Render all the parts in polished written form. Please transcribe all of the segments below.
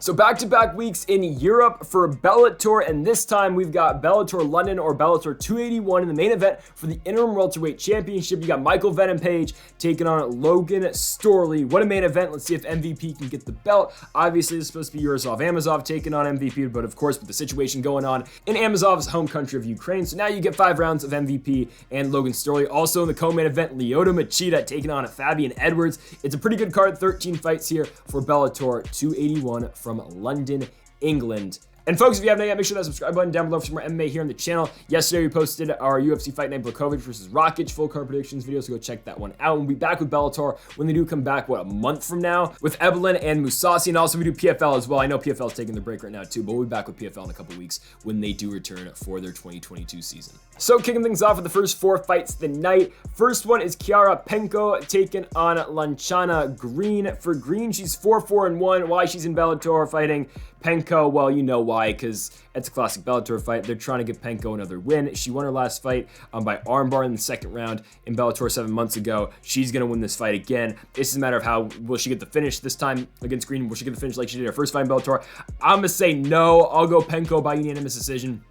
So back-to-back weeks in Europe for Bellator, and this time we've got Bellator London or Bellator 281 in the main event for the Interim Welterweight Championship. You got Michael Venom Page taking on Logan Storley. What a main event. Let's see if MVP can get the belt. Obviously, it's supposed to be Yaroslav Amosov taking on MVP, but of course, with the situation going on in Amosov's home country of Ukraine. So now you get 5 rounds of MVP and Logan Storley. Also in the co-main event, Machida taking on Fabian Edwards. It's a pretty good card, 13 fights here for Bellator 281 from London, England. And folks, if you haven't yet, make sure that subscribe button down below for some more MMA here on the channel. Yesterday, we posted our UFC Fight Night Blakovic versus Rakic full card predictions video, so go check that one out. We'll be back with Bellator when they do come back, a month from now, with Ebelin and Mousasi, and also we do PFL as well. I know PFL is taking the break right now too, but we'll be back with PFL in a couple weeks when they do return for their 2022 season. So kicking things off with the first 4 fights of the night. First one is Chiara Penko taking on Lanchana Green. For Green, she's 4-4-1. Why she's in Bellator fighting Penko? Well, you know why, because it's a classic Bellator fight. They're trying to give Penko another win. She won her last fight by armbar in the second round in Bellator 7 months ago. She's going to win this fight again. It's just a matter of how will she get the finish this time against Green. Will she get the finish like she did her first fight in Bellator? I'm going to say no. I'll go Penko by unanimous decision.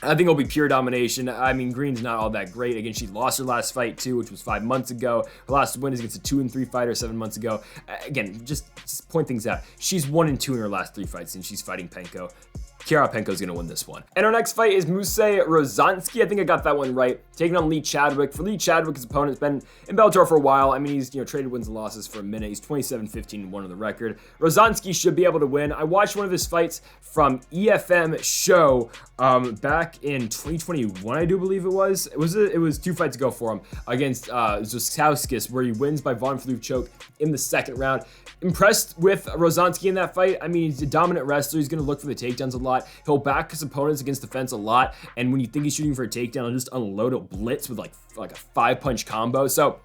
I think it'll be pure domination. I mean, Green's not all that great. Again, she lost her last fight too, which was 5 months ago. Her last win is against a 2-3 fighter 7 months ago. Again, just point things out. She's 1-2 in her last 3 fights, and she's fighting Penko. Chiara Penko's going to win this one. And our next fight is Muse Rozanski. I think I got that one right. Taking on Lee Chadwick. For Lee Chadwick, his opponent's been in Bellator for a while. I mean, he's traded wins and losses for a minute. He's 27-15-1 on the record. Rozanski should be able to win. I watched one of his fights from EFM show back in 2021, I do believe it was. It was 2 fights ago for him against Zoskowskis, where he wins by Von Flue choke in the second round. Impressed with Rozanski in that fight. I mean, he's a dominant wrestler. He's going to look for the takedowns a lot. He'll back his opponents against the fence a lot. And when you think he's shooting for a takedown, he'll just unload a blitz with like a 5-punch combo. So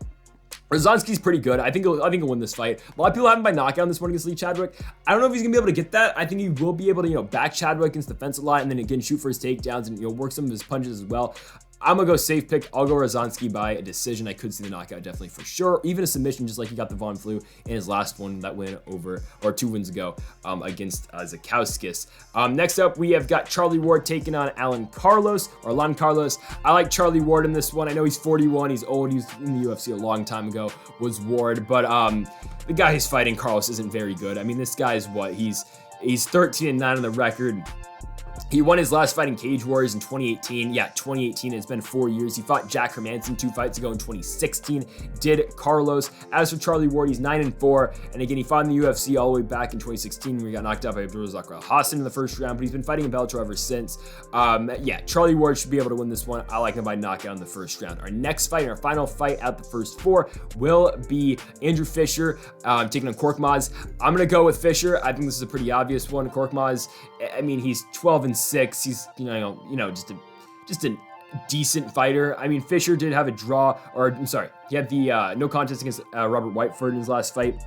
Rozanski's pretty good. I think he'll win this fight. A lot of people have him by knockout in this one against Lee Chadwick. I don't know if he's gonna be able to get that. I think he will be able to, back Chadwick against the fence a lot, and then again shoot for his takedowns and work some of his punches as well. I'm gonna go safe pick. I'll go Rozanski by a decision. I could see the knockout definitely for sure. Even a submission, just like he got the Von Flue in his last one, that win over, or 2 wins ago, against Zoskowskis. Next up, we have got Charlie Ward taking on Alan Carlos. I like Charlie Ward in this one. I know he's 41, he's old, he was in the UFC a long time ago, was Ward, but the guy he's fighting, Carlos, isn't very good. I mean, this guy's he's 13-9 on the record. He won his last fight in Cage Warriors in 2018. Yeah, 2018. It's been 4 years. He fought Jack Hermanson 2 fights ago in 2016. Did Carlos. As for Charlie Ward, he's 9-4. And again, he fought in the UFC all the way back in 2016 when he got knocked out by Abdulrazak Al-Hassan in the first round. But he's been fighting in Bellator ever since. Yeah, Charlie Ward should be able to win this one. I like him by knockout in the first round. Our next fight, our final fight out the first 4, will be Andrew Fisher taking on Korkmaz. I'm going to go with Fisher. I think this is a pretty obvious one. Korkmaz, I mean, he's 12-6. He's just a decent fighter. I mean, Fisher did have a draw, or I'm sorry, he had the no contest against Robert Whiteford in his last fight.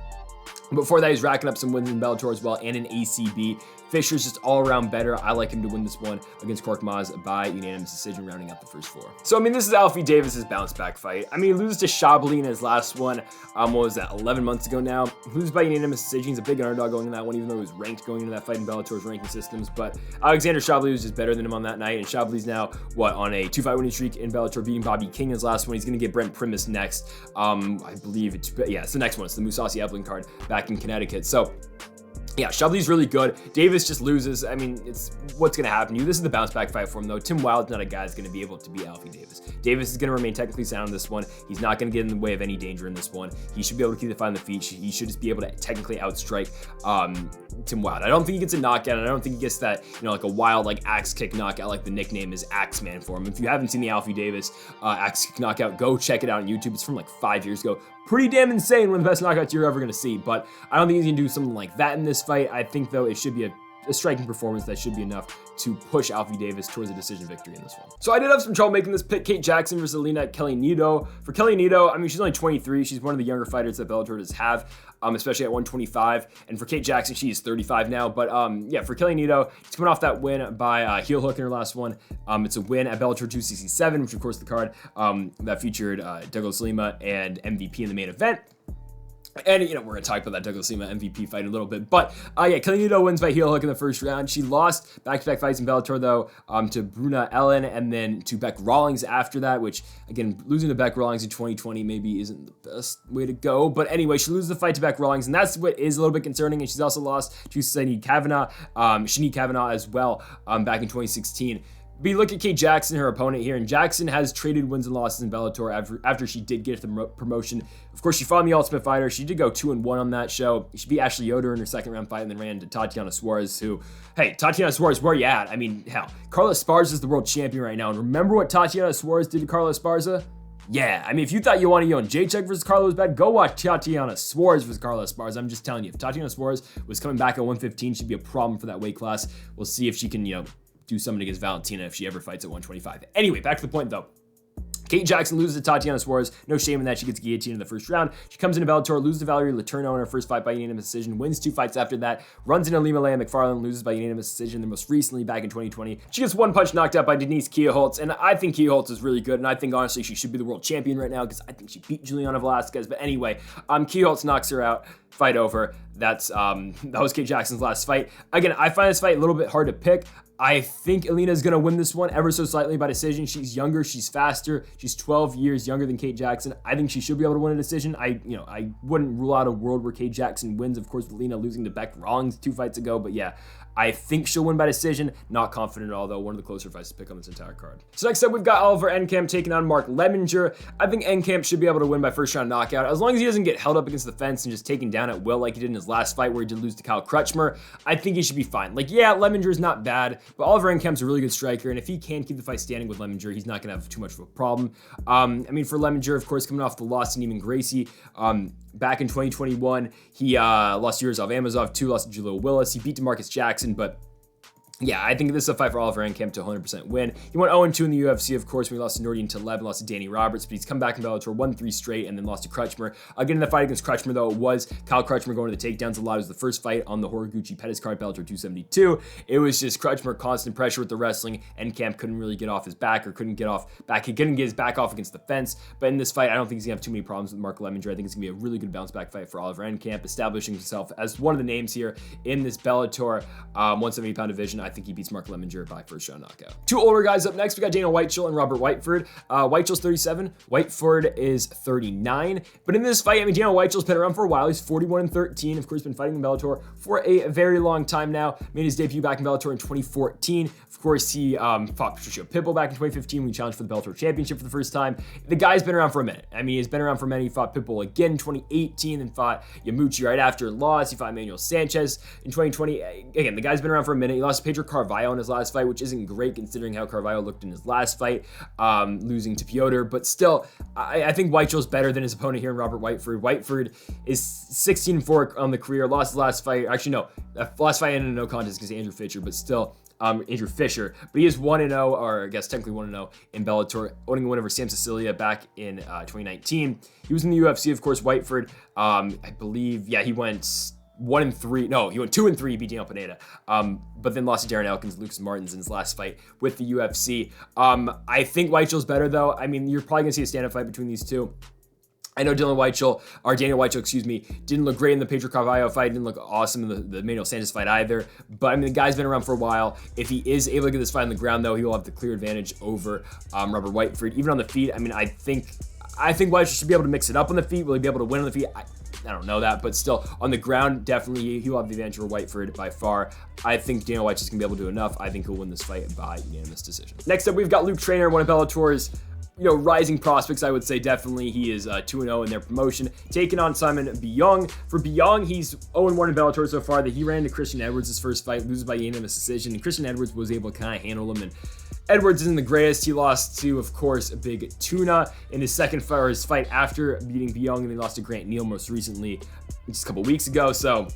Before that, he's racking up some wins in Bellator as well and in ACB. Fisher's just all around better. I like him to win this one against Korkmaz by unanimous decision, rounding out the first 4. So, I mean, this is Alfie Davis's bounce back fight. I mean, he loses to Chablis in his last one. What was that, 11 months ago now? He loses by unanimous decision. He's a big underdog going in that one, even though he was ranked going into that fight in Bellator's ranking systems. But Alexander Chablis was just better than him on that night. And Chablis now, on a 2-fight winning streak in Bellator, beating Bobby King in his last one. He's going to get Brent Primus next. I believe it's the next one. It's the Mousasi Ebelin card back in Connecticut. So, yeah, Chablis really good. Davis just loses. I mean, it's what's going to happen to you. This is the bounce back fight for him, though. Tim Wilde's not a guy that's going to be able to beat Alfie Davis. Davis is going to remain technically sound in this one. He's not going to get in the way of any danger in this one. He should be able to keep the fight on the feet. He should just be able to technically outstrike Tim Wilde. I don't think he gets a knockout, and I don't think he gets that, like a wild, axe kick knockout, like the nickname is Axeman for him. If you haven't seen the Alfie Davis axe kick knockout, go check it out on YouTube. It's from 5 yeyears ago. Pretty damn insane, one of the best knockouts you're ever going to see, but I don't think he's going to do something like that in this fight. I think, though, it should be a striking performance that should be enough to push Alfie Davis towards a decision victory in this one. So I did have some trouble making this pick. Kate Jackson versus Alina Kallionidou. For Kallionidou, I mean, she's only 23. She's one of the younger fighters that Bellator does have, especially at 125. And for Kate Jackson, she's 35 now. But yeah, for Kallionidou, she's coming off that win by heel hook in her last one. It's a win at Bellator 267, which of course the card that featured Douglas Lima and MVP in the main event. And, we're going to talk about that Douglas Lima MVP fight in a little bit. But, yeah, Kallionidou wins by heel hook in the first round. She lost back-to-back fights in Bellator, though, to Bruna Ellen and then to Bec Rawlings after that, which, again, losing to Bec Rawlings in 2020 maybe isn't the best way to go. But anyway, she loses the fight to Bec Rawlings, and that's what is a little bit concerning. And she's also lost to Shanique Kavanagh as well back in 2016. But you look at Kate Jackson, her opponent here, and Jackson has traded wins and losses in Bellator after she did get the promotion. Of course, she fought in the Ultimate Fighter. She did go 2-1 on that show. She beat Ashley Yoder in her second round fight and then ran into Tatiana Suarez, who, hey, Tatiana Suarez, where you at? I mean, hell, Carla Esparza is the world champion right now. And remember what Tatiana Suarez did to Carla Esparza? Yeah, I mean, if you thought Joanna Jędrzejczyk versus Carla was bad, go watch Tatiana Suarez versus Carla Esparza. I'm just telling you, if Tatiana Suarez was coming back at 115, she'd be a problem for that weight class. We'll see if she can, do something against Valentina if she ever fights at 125. Anyway, back to the point though. Kate Jackson loses to Tatiana Suarez. No shame in that. She gets guillotined in the first round. She comes into Bellator, loses to Valerie Letourneau in her first fight by unanimous decision, wins 2 fights after that, runs into Lima Leia McFarland, loses by unanimous decision. Then most recently, back in 2020, she gets one punch knocked out by Denise Kielholtz, and I think Kielholtz is really good, and I think honestly she should be the world champion right now because I think she beat Juliana Velasquez. But anyway, Kielholtz knocks her out. Fight over. That was Kate Jackson's last fight. Again, I find this fight a little bit hard to pick. I think Elina is going to win this one ever so slightly by decision. She's younger, she's faster, she's 12 years younger than Kate Jackson. I think she should be able to win a decision. I wouldn't rule out a world where Kate Jackson wins, of course, with Elina losing to Bec Rawlings 2 fights ago, but yeah, I think she'll win by decision. Not confident at all, though. One of the closer fights to pick on this entire card. So next up, we've got Oliver Enkamp taking on Mark Lemminger. I think Enkamp should be able to win by first round knockout. As long as he doesn't get held up against the fence and just taken down at will like he did in his last fight where he did lose to Kyle Crutchmer, I think he should be fine. Like, yeah, Lemminger's not bad, but Oliver Enkamp's a really good striker, and if he can keep the fight standing with Lemminger, he's not going to have too much of a problem. I mean, for Lemminger, of course, coming off the loss to Neiman Gracie, back in 2021, he lost to Yaroslav Amosov 2, lost to Julio Willis. He beat DeMarcus Jackson, but yeah, I think this is a fight for Oliver Enkamp to 100% win. He went 0-2 in the UFC, of course, when he lost to Nordine Taleb and lost to Danny Roberts, but he's come back in Bellator, won 3 straight, and then lost to Crutchmer. Again, in the fight against Crutchmer, though, it was Kyle Crutchmer going to the takedowns a lot. It was the first fight on the Horiguchi Pettis card, Bellator 272. It was just Crutchmer, constant pressure with the wrestling. Enkamp couldn't really get off his back or couldn't get his back off against the fence. But in this fight, I don't think he's going to have too many problems with Mark Lemminger. I think it's going to be a really good bounce-back fight for Oliver Enkamp, establishing himself as one of the names here in this Bellator 170-pound division. I think he beats Mark Lemminger by first round knockout. 2 older guys up next. We got Dana Weichel and Robert Whiteford. Weichel's 37, Whiteford is 39. But in this fight, I mean, Dana Weichel's been around for a while. He's 41-13. Of course, been fighting in Bellator for a very long time now. Made his debut back in Bellator in 2014. Of course, he fought Patricio Pitbull back in 2015 when he challenged for the Bellator Championship for the first time. The guy's been around for a minute. I mean, he's been around for a minute. He fought Pitbull again in 2018 and fought Yamuchi right after and lost. He fought Emmanuel Sanchez in 2020. Again, the guy's been around for a minute. He lost to Pedro Carvalho in his last fight, which isn't great considering how Carvalho looked in his last fight, losing to Piotr. But still, I think Weichel's better than his opponent here in Robert Whiteford. Whiteford is 16-4 on the career. Lost his last fight. Actually, no. Last fight ended in no contest against Andrew Fisher, but still, Andrew Fisher. But he is 1-0, or I guess technically 1-0 in Bellator, owning a win over Sam Sicilia back in 2019. He was in the UFC, of course. Whiteford, I believe, yeah, he went 1-3. No, he went 2-3, beat Daniel Pineda. But then lost to Darren Elkins, Lucas Martins in his last fight with the UFC. I think Weichel's better, though. I mean, you're probably gonna see a stand-up fight between these two. I know Daniel Weichel, didn't look great in the Pedro Carvalho fight, didn't look awesome in the Emmanuel Sanchez fight either. But I mean, the guy's been around for a while. If he is able to get this fight on the ground, though, he will have the clear advantage over Robert Whiteford. Even on the feet, I mean, I think Weichel should be able to mix it up on the feet. Will he be able to win on the feet? I don't know that, but still, on the ground, definitely he'll have the advantage over Whiteford by far. I think Daniel Weichel's going to be able to do enough. I think he'll win this fight by unanimous decision. Next up, we've got Luke Traynor, one of Bellator's rising prospects, I would say. Definitely, he is 2-0 in their promotion, taking on Simon Biyong. For Biyong, he's 0-1 in Bellator so far. That he ran into Christian Edwards his first fight, loses by unanimous decision, and Christian Edwards was able to kind of handle him. And Edwards isn't the greatest. He lost to, of course, Big Tuna in his second fight, or his fight after beating Biyong, and he lost to Grant Neal most recently, just a couple weeks ago. So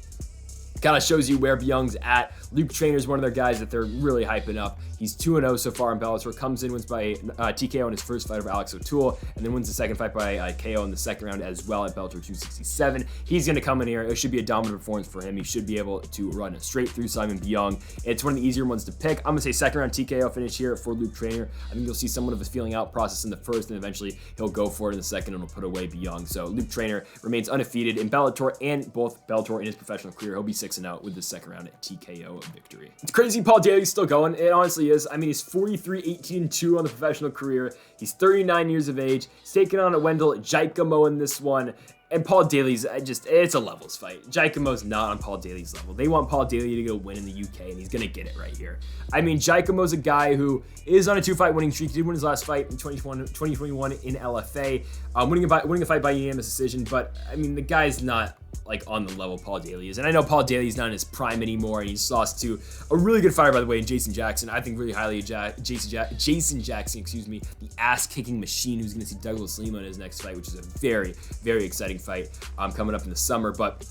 Kind of shows you where Biyong's at. Luke Trainer's one of their guys that they're really hyping up. He's 2-0 so far in Bellator. Comes in, wins by TKO in his first fight over Alex O'Toole, and then wins the second fight by KO in the second round as well at Bellator 267. He's going to come in here. It should be a dominant performance for him. He should be able to run straight through Simon Biyong. It's one of the easier ones to pick. I'm going to say second round TKO finish here for Luke Trainer. I think you'll see somewhat of a feeling out process in the first, and eventually he'll go for it in the second and will put away Biyong. So Luke Trainer remains undefeated in Bellator and both Bellator in his professional career. He'll be 6-0 with the second round TKO victory. It's crazy Paul Daley's still going. It honestly is. I mean, he's 43, 18-2 on the professional career. He's 39 years of age. He's taking on a Wendell Giacomo in this one. And Paul Daley's it's a levels fight. Giacomo's not on Paul Daley's level. They want Paul Daley to go win in the UK, and he's going to get it right here. I mean, Giacomo's a guy who is on a 2-fight winning streak. He did win his last fight in 2021 in LFA, winning a fight by unanimous decision. But, I mean, the guy's not like on the level Paul Daley is. And I know Paul Daley's not in his prime anymore, and he's lost to a really good fighter, by the way, in Jason Jackson. I think really highly of Jason Jackson, the ass-kicking machine who's going to see Douglas Lima in his next fight, which is a very, very exciting fight coming up in the summer. But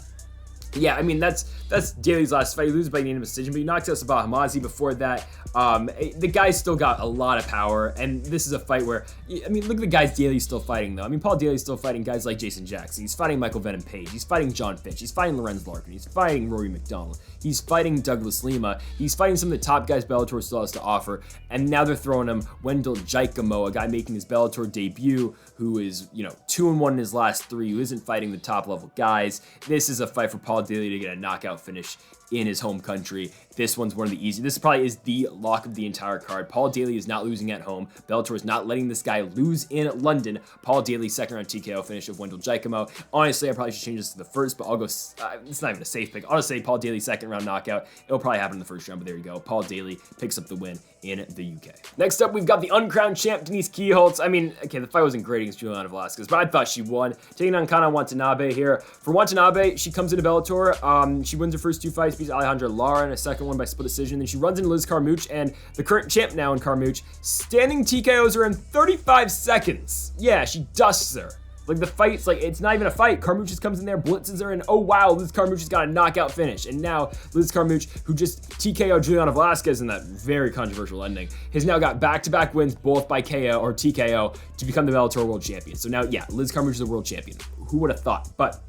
yeah, I mean, that's Daley's last fight. He loses by unanimous decision, but he knocks out Sabah Hamazi before that. The guy's still got a lot of power, and this is a fight where, I mean, look at the guys Daley's still fighting, though. I mean, Paul Daley's still fighting guys like Jason Jackson. He's fighting Michael Venom Page. He's fighting John Fitch. He's fighting Lorenz Larkin. He's fighting Rory McDonald. He's fighting Douglas Lima. He's fighting some of the top guys Bellator still has to offer, and now they're throwing him Wendell Giacomo, a guy making his Bellator debut, who is, 2-1 in his last 3, who isn't fighting the top level guys. This is a fight for Paul Daley to get a knockout finish in his home country. This one's one of the easy. This probably is the lock of the entire card. Paul Daley is not losing at home. Bellator is not letting this guy lose in London. Paul Daley second round TKO finish of Wendell Giacomo. Honestly, I probably should change this to the first, but I'll go. It's not even a safe pick. I'll just say Paul Daley second round knockout. It'll probably happen in the first round, but there you go. Paul Daley picks up the win in the UK. Next up, we've got the uncrowned champ Denise Kielholtz. I mean, okay, the fight wasn't great against Juliana Velasquez, but I thought she won. Taking on Kana Watanabe here. For Watanabe, she comes into Bellator. She wins her first 2 fights, beats Alejandra Lara in a second one by split decision. Then she runs into Liz Carmouche, and the current champ now in Carmouche, standing TKOs her in 35 seconds. Yeah, she dusts her. Like, the fight's like, it's not even a fight. Carmouche just comes in there, blitzes her, and oh wow, Liz Carmouche has got a knockout finish. And now Liz Carmouche, who just TKO'd Juliana Velasquez in that very controversial ending, has now got back-to-back wins, both by KO or TKO, to become the Bellator world champion. So now, yeah, Liz Carmouche is a world champion. Who would have thought? But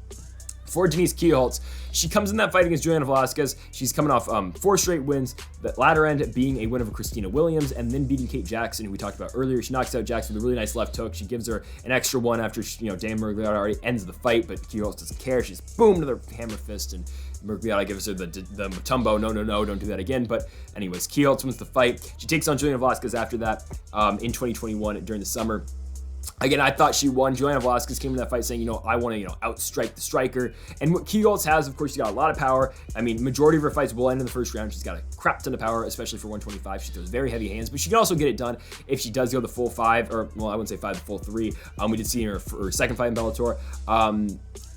for Denise Kielholtz, she comes in that fight against Juliana Velasquez. She's coming off 4 straight wins, the latter end being a win over Christina Williams, and then beating Kate Jackson, who we talked about earlier. She knocks out Jackson with a really nice left hook. She gives her an extra one after, Dan Miragliotta already ends the fight, but Kielholtz doesn't care. She's boom to the hammer fist, and Miragliotta gives her the Mutombo, no, don't do that again. But anyways, Kielholtz wins the fight. She takes on Juliana Velasquez after that in 2021 during the summer. Again, I thought she won. Juliana Velasquez came in that fight saying, I want to, outstrike the striker. And what Kielholtz has, of course, she's got a lot of power. I mean, majority of her fights will end in the first round. She's got a crap ton of power, especially for 125. She throws very heavy hands, but she can also get it done if she does go the full 5, or, well, I wouldn't say 5, the full 3. We did see her for her second fight in Bellator.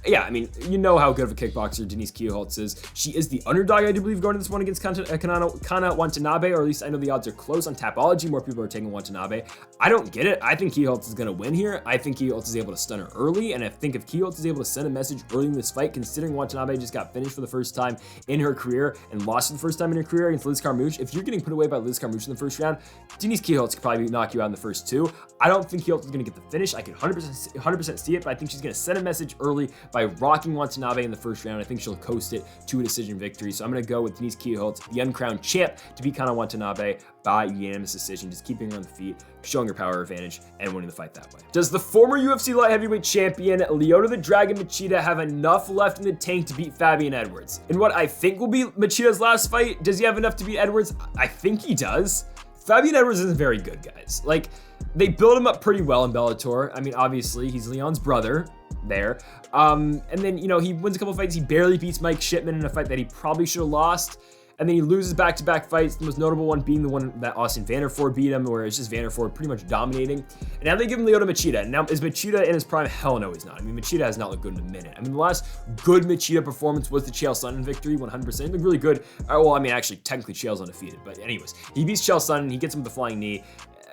Yeah, I mean, you know how good of a kickboxer Denise Kielholtz is. She is the underdog, I do believe, going to this one against Kana Watanabe, or at least I know the odds are close on Tapology. More people are taking Watanabe. I don't get it. I think Kielholtz is going to win here. I think Kielholtz is able to stun her early, and I think if Kielholtz is able to send a message early in this fight, considering Watanabe just got finished for the first time in her career and lost for the first time in her career against Liz Carmouche, if you're getting put away by Liz Carmouche in the first round, Denise Kielholtz could probably knock you out in the first 2. I don't think Kielholtz is going to get the finish. I can 100% see it, but I think she's going to send a message early by rocking Watanabe in the first round. I think she'll coast it to a decision victory. So I'm going to go with Denise Kielholtz, the uncrowned champ, to beat Kana Watanabe by unanimous decision, just keeping her on the feet, showing her power advantage, and winning the fight that way. Does the former UFC light heavyweight champion Lyoto the Dragon Machida have enough left in the tank to beat Fabian Edwards? In what I think will be Machida's last fight, does he have enough to beat Edwards? I think he does. Fabian Edwards isn't very good, guys. Like, they build him up pretty well in Bellator. I mean, obviously, he's Leon's brother there. And then, he wins a couple fights. He barely beats Mike Shipman in a fight that he probably should have lost. And then he loses back-to-back fights, the most notable one being the one that Austin Vanderford beat him, where it's just Vanderford pretty much dominating. And now they give him Lyoto Machida. Now, is Machida in his prime? Hell no, he's not. I mean, Machida has not looked good in a minute. I mean, the last good Machida performance was the Chael Sonnen victory, 100%. He looked really good. Well, I mean, actually, technically, Chael's undefeated. But anyways, he beats Chael Sonnen. He gets him with the flying knee.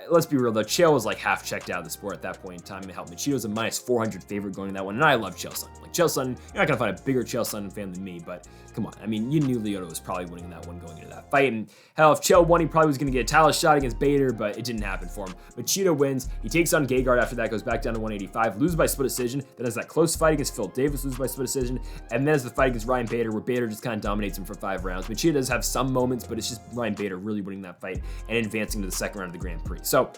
let's be real though, Chael was like half checked out of the sport at that point in time. It helped. Machida's a minus 400 favorite going to that one, and I love Chael Sonnen. Like Chael Sonnen, you're not gonna find a bigger Chael Sonnen fan than me, but come on. I mean, you knew Lyoto was probably winning that one going into that fight, and hell, if Chael won, he probably was gonna get a title shot against Bader, but it didn't happen for him. Machida wins. He takes on Gegard after that, goes back down to 185, loses by split decision. Then has that close fight against Phil Davis, loses by split decision, and then has the fight against Ryan Bader, where Bader just kind of dominates him for 5 rounds. Machida does have some moments, but it's just Ryan Bader really winning that fight and advancing to the second round of the Grand Prix. So,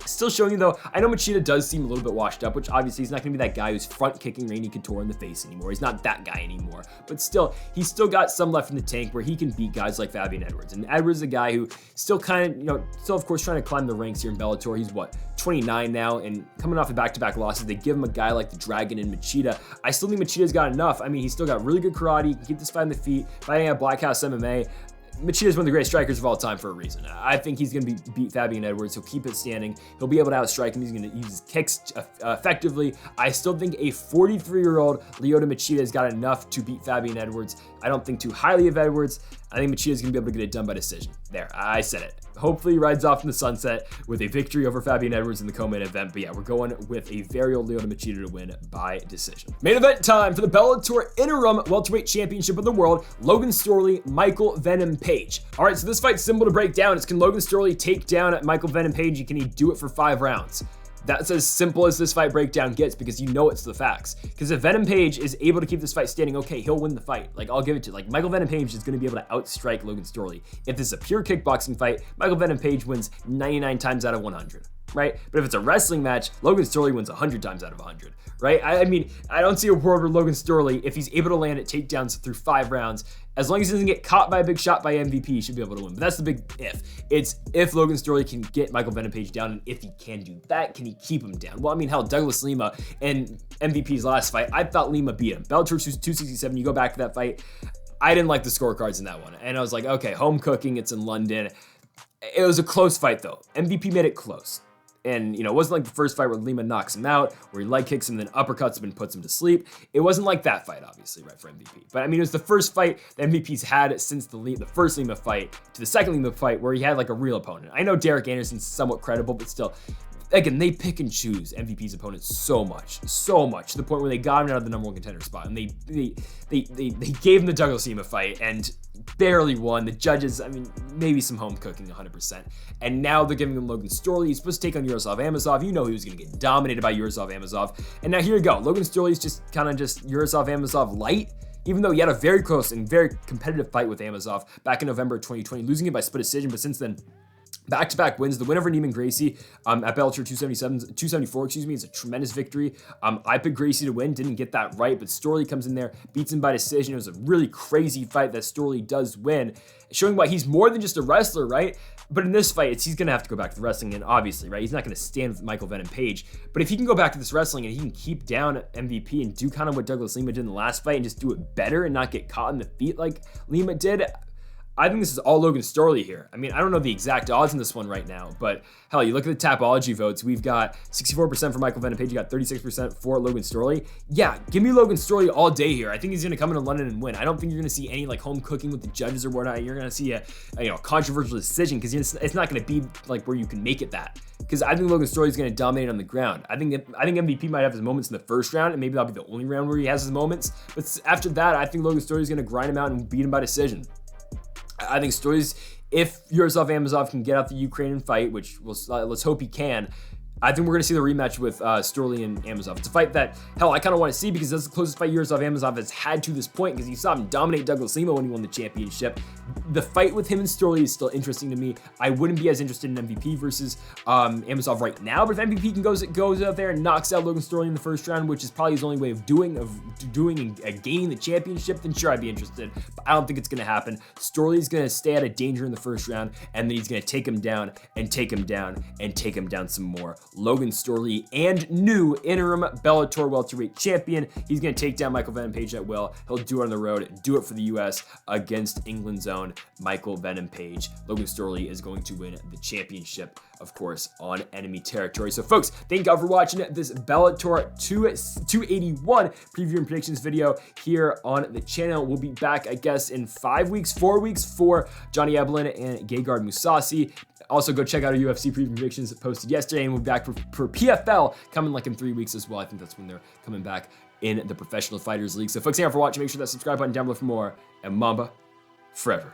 still showing you though, I know Machida does seem a little bit washed up, which obviously he's not going to be that guy who's front kicking Randy Couture in the face anymore. He's not that guy anymore, but still, he's still got some left in the tank where he can beat guys like Fabian Edwards. And Edwards is a guy who still kind of, still of course trying to climb the ranks here in Bellator. He's what, 29 now, and coming off of back-to-back losses, they give him a guy like the Dragon and Machida. I still think Machida's got enough. I mean, he's still got really good karate, he can keep this fight on the feet, fighting at Black House MMA. Machida is one of the greatest strikers of all time for a reason. I think he's going to beat Fabian Edwards. He'll keep it standing. He'll be able to outstrike him. He's going to use his kicks effectively. I still think a 43-year-old Lyoto Machida has got enough to beat Fabian Edwards. I don't think too highly of Edwards. I think Machida is going to be able to get it done by decision. There, I said it. Hopefully he rides off in the sunset with a victory over Fabian Edwards in the co-main event. But yeah, we're going with a very old Lyoto Machida to win by decision. Main event time for the Bellator Interim Welterweight Championship of the World. Logan Storley, Michael Venom Page. All right, so this fight's simple to break down. It's can Logan Storley take down Michael Venom Page, and can he do it for 5 rounds? That's as simple as this fight breakdown gets, because you know it's the facts. Because if Venom Page is able to keep this fight standing, okay, he'll win the fight. Like, I'll give it to you. Like, Michael Venom Page is going to be able to outstrike Logan Storley. If this is a pure kickboxing fight, Michael Venom Page wins 99 times out of 100, right? But if it's a wrestling match, Logan Storley wins 100 times out of 100, right? I mean, I don't see a world where Logan Storley, if he's able to land at takedowns through 5 rounds, as long as he doesn't get caught by a big shot by MVP, he should be able to win. But that's the big if. It's if Logan Storley can get Michael Venom Page down, and if he can do that, can he keep him down? Well, I mean, hell, Douglas Lima in MVP's last fight, I thought Lima beat him. Bellator 267, you go back to that fight, I didn't like the scorecards in that one. And I was like, okay, home cooking, it's in London. It was a close fight, though. MVP made it close. And, it wasn't like the first fight where Lima knocks him out, where he leg kicks him, then uppercuts him and puts him to sleep. It wasn't like that fight, obviously, right, for MVP. But, I mean, it was the first fight the MVP's had since the first Lima fight to the second Lima fight where he had, like, a real opponent. I know Derek Anderson's somewhat credible, but still, again, they pick and choose MVP's opponents so much, to the point where they got him out of the #1 contender spot. And they gave him the Douglas Lima fight and barely won. The judges, I mean, maybe some home cooking 100%. And now they're giving him Logan Storley. He's supposed to take on Yaroslav Amosov. You know he was going to get dominated by Yaroslav Amosov. And now here you go. Logan Storley's just kind of just Yaroslav Amosov light. Even though he had a very close and very competitive fight with Amosov back in November 2020, losing it by split decision, but since then, back-to-back wins. The win over Neiman Gracie at Bellator 274, is a tremendous victory. I picked Gracie to win, didn't get that right, but Storley comes in there, beats him by decision. It was a really crazy fight that Storley does win, showing why he's more than just a wrestler, right? But in this fight, he's going to have to go back to the wrestling, and obviously, right? He's not going to stand with Michael Venom Page. But if he can go back to this wrestling and he can keep down MVP and do kind of what Douglas Lima did in the last fight and just do it better and not get caught in the feet like Lima did, I think this is all Logan Storley here. I mean, I don't know the exact odds in this one right now, but hell, you look at the Tapology votes, we've got 64% for Michael Venom Page, you got 36% for Logan Storley. Yeah, give me Logan Storley all day here. I think he's going to come into London and win. I don't think you're going to see any like home cooking with the judges or whatnot. You're going to see a controversial decision, because it's not going to be like where you can make it that. Because I think Logan Storley is going to dominate on the ground. I think MVP might have his moments in the first round, and maybe that'll be the only round where he has his moments. But after that, I think Logan Storley is going to grind him out and beat him by decision. I think Storley's, if Yaroslav Amosov can get out the Ukrainian fight, which let's hope he can, I think we're going to see the rematch with Storley and Amosov. It's a fight that, hell, I kind of want to see, because that's the closest fight Yaroslav Amosov has had to this point, because you saw him dominate Douglas Lima when he won the championship. The fight with him and Storley is still interesting to me. I wouldn't be as interested in MVP versus Amosov right now, but if MVP can goes out there and knocks out Logan Storley in the first round, which is probably his only way of doing and gaining the championship, then sure, I'd be interested. But I don't think it's going to happen. Storley's going to stay out of danger in the first round, and then he's going to take him down and take him down and take him down some more. Logan Storley and new interim Bellator welterweight champion. He's going to take down Michael Venom Page at will. He'll do it on the road, do it for the U.S. against England's own Michael Venom Page. Logan Storley is going to win the championship, of course, on enemy territory. So, folks, thank y'all for watching this Bellator 281 preview and predictions video here on the channel. We'll be back, I guess, in 4 weeks for Johnny Eblen and Gegard Mousasi. Also, go check out our UFC preview predictions posted yesterday, and we'll be back for PFL coming like in 3 weeks as well. I think that's when they're coming back in the Professional Fighters League. So, folks, thank you for watching. Make sure that subscribe button down below for more, and Mamba forever.